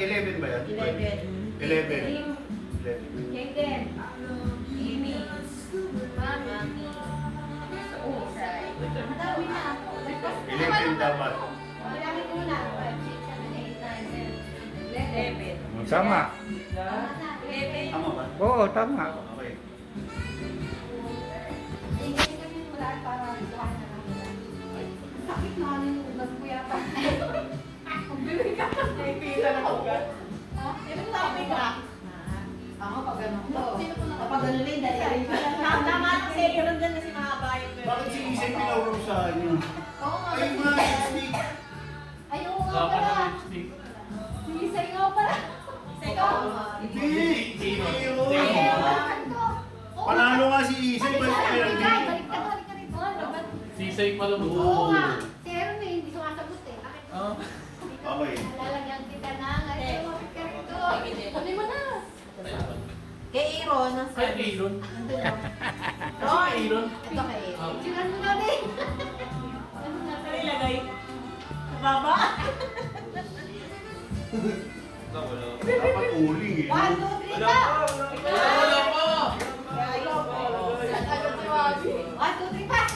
11 ba yan? 11. 11. 11. Jaden. Amy. Mami. Usay. Madami na ako. 11 dapat. Madami ko na. 5, 6, 7, 8, 9, 10, 11. Sama. 11. Tama ba? Oo, tama. Okay. Hindi kami wala para ikuhan na namin. Sakit na yung ugat ko yata. Ang bibig ka. Naipita na ugat. Ha? Yung sabi ka. Ako pag ganun ko. Sino po nakapag- Kapag ganun lang, dali. Tama lang si Aaron dyan na si mga bayan. Bakit si Isay pinawaro sa inyo? Oo nga. Ay, mga lipstick. Ayaw nga pala. Isay nga pala. Ikaw. Hindi. Zero. Ewan ko. Panalo nga si Isay. Balik ka lang din. Balik ka rin. Sisay pala mo. Oo nga. Si Aaron eh, hindi sumasagot eh. Bakit? Okay. Lalagyan kita na. Ngayon, lumapit ka rito. Kunin mo na. Kay Aaron, ang Kay sabi. Aaron. Nandun lang. Kay Aaron. Ito kay Aaron. Sinan mo na din. Ano ilagay? Sa baba? Dapat uling eh. 1, 2, 3 ka. Wala pa. Agad si Wabi. 1, 2, 3 pass.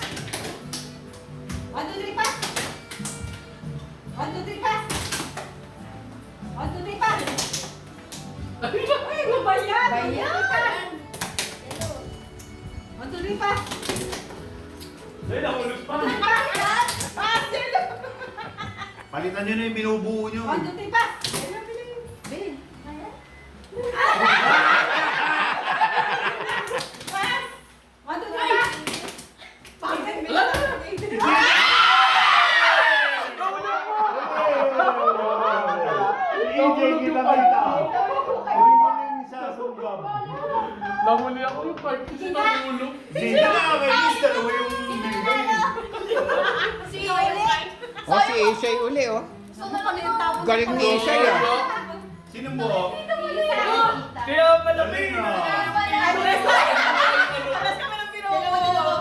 1, 2, 3 pass. 1, 2, 3 pass. 1, 2, 3 pass. Ay, mabayan! Bayan. 1, 2, 3 pass. Ay, nahulog pa. Puzzle! Palitan nyo na yung binubuo nyo. 1, 2, 3 pass. Bilin. Pass! 1, 2, 3 pass. Pangit mo Wala. EJ, kita kita. Uri mo yung sa sugam. Nahuli ako yung part kasi nahulog. Sino na, may list. Dalawa yung binigay. Si Aaron! O, si Isay uli, oh. Sunod kami yung tapos. Galing ni Isay, ah. Sino mo? Kaya pala Galing ah. Paras kami ng pinuha.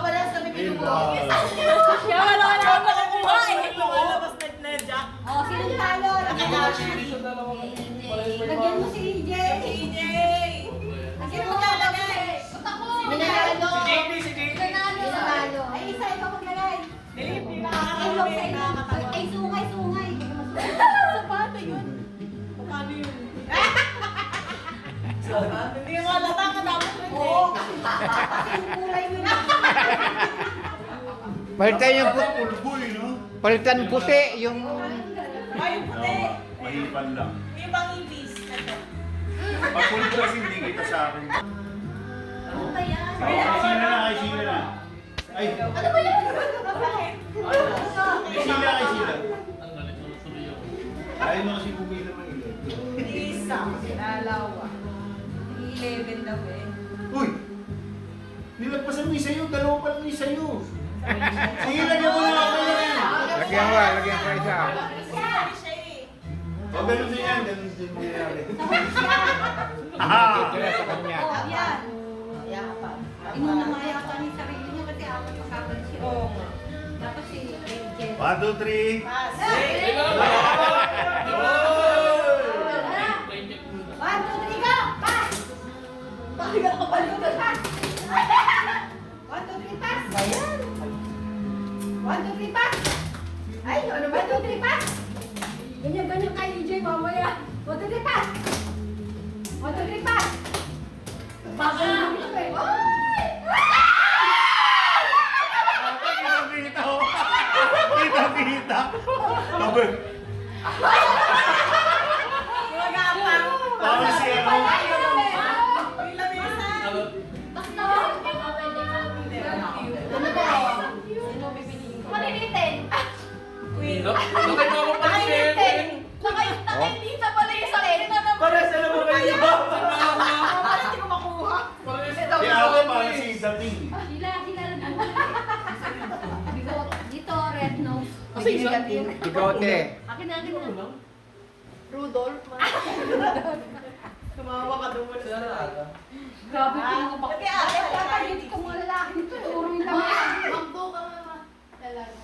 Paras kami Diba? Kaya wala na ako nakakuha eh. Lumalabas na Jack. Oh, sinong talo? Nakakasili sa dalawa. Lagyan mo si EJ. EJ! Lagyan mo lalagay. Utak mo. Minanalo. Si JP, si JP. Minanalo. Ay, isa ikaw maglagay. Hindi Ay, nakakatawa sa eh. ilong. Ay, sungay, sungay. Sapato yun. Paano yun? Hindi mo alata ka dapat rin Oo. eh. Kasi yung kulay mo na. Palitan yung Pulboy, no? palitan puti, yung... Ay, yung puti. Mahipan lang. May ibang ibis. Ito. Pag pulbo kasi hindi kita sa akin. Ano ba yan? Ay, sila na, ay sila na. Ay, Ano ba yan? Bakit? ay sila, ay sila. Ang galit na tuloy ako. Ayaw mo kasi bumili ng ilan. Isa. Dalawa. 11 daw eh. Uy! Nilagpasan mo yung sa'yo, dalawa pa lang yung sa'yo. Sige, lagyan mo na ako yan. Lagyan ko, lagyan ko isa. Siya eh. O, ganun din yan, ganun din mangyayari. Titira sa kanya. Oh, yan. Yan pa. Inuna nga yata ni sarili niya kasi apat pa kapal siya. Oo nga. Tapos si AJ. 1, 2, 3. Pass. Play check muna. 1, 2, 3, go! Pass! Bakit ako paluto pass? 1, 2, 3, pass! Ayan! 1, 2, 3, pass! Ay, ano ba? 1, 2, 3, pass! Ganyan-ganyan kay EJ mamaya. 1, 2, 3, pass! 1, 2, 3, pass! Pagano ko eh. Oy! Kita-kita ho. Kita-kita. Sabi, Magapang. tapos si ano? May lamesa. Ano? Ano ba? Sino bibili ko? Malilitin. Wait. Bakit mo pa Malilitin. Nakailita pala yung sakit na naman. Para sa naman kayo. Bakit hindi ko makuha? Si ate para si dating. Sila lang. Dito, red nose. Kasi isa. Bigote. Akin na, akin na. Rudolph. Tumawa ka doon sa Grabe ko yung Pati ate, wala tayo Hindi ka mga lalaki dito. Puro yung lamang. Magdo ka mga lalaki.